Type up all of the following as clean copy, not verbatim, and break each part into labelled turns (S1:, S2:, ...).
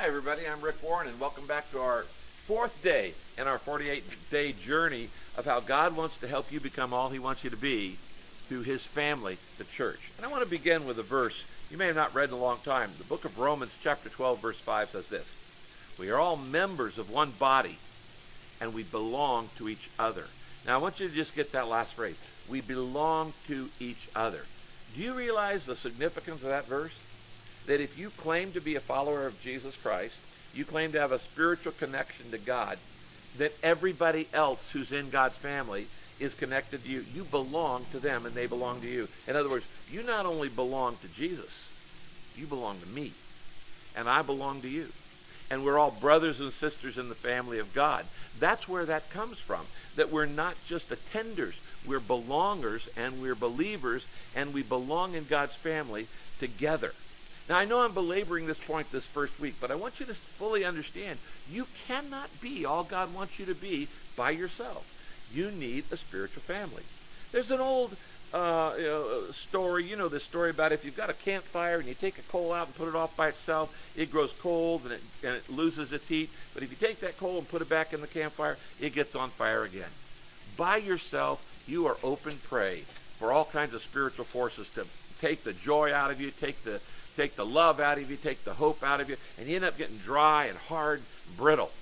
S1: everybody. I'm Rick Warren, and welcome back to our fourth day in our 48-day journey of how God wants to help you become all He wants you to be through His family, the church. And I want to begin with a verse you may have not read in a long time. The book of Romans, chapter 12, verse 5 says this: "We are all members of one body, and we belong to each other." Now, I want you to just get that last phrase. We belong to each other. Do you realize the significance of that verse? That if you claim to be a follower of Jesus Christ, you claim to have a spiritual connection to God, that everybody else who's in God's family is connected to you. You belong to them and they belong to you. In other words, you not only belong to Jesus, you belong to me. And I belong to you. And we're all brothers and sisters in the family of God. That's where that comes from. That we're not just attenders. We're belongers and we're believers, and we belong in God's family together. Now, I know I'm belaboring this point this first week, but I want you to fully understand you cannot be all God wants you to be by yourself. You need a spiritual family. There's an old story, this story about if you've got a campfire and you take a coal out and put it off by itself, it grows cold and it loses its heat. But if you take that coal and put it back in the campfire, it gets on fire again. By yourself, you are open prey for all kinds of spiritual forces to take the joy out of you, take the love out of you, take the hope out of you, and you end up getting dry and hard and brittle.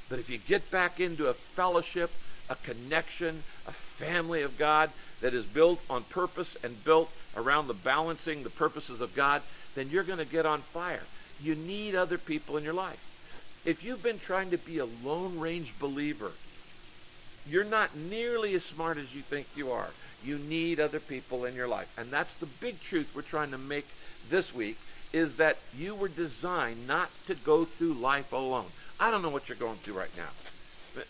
S1: But if you get back into a fellowship, a connection, a family of God that is built on purpose and built around the balancing the purposes of God, then you're going to get on fire. You need other people in your life. If you've been trying to be a lone range believer, you're not nearly as smart as you think you are. You need other people in your life. And that's the big truth we're trying to make this week, is that you were designed not to go through life alone. I don't know what you're going through right now.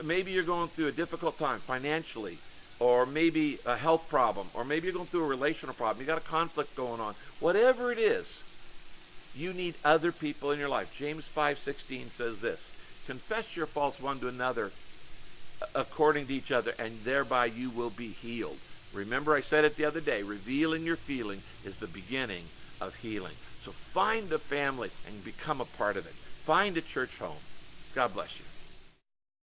S1: Maybe you're going through a difficult time financially, or maybe a health problem, or maybe you're going through a relational problem. You got a conflict going on. Whatever it is, you need other people in your life. James 5:16 says this: "Confess your faults one to another according to each other, and thereby you will be healed." Remember, I said it the other day, revealing your feeling is the beginning of healing. So find a family and become a part of it. Find a church home. God bless you.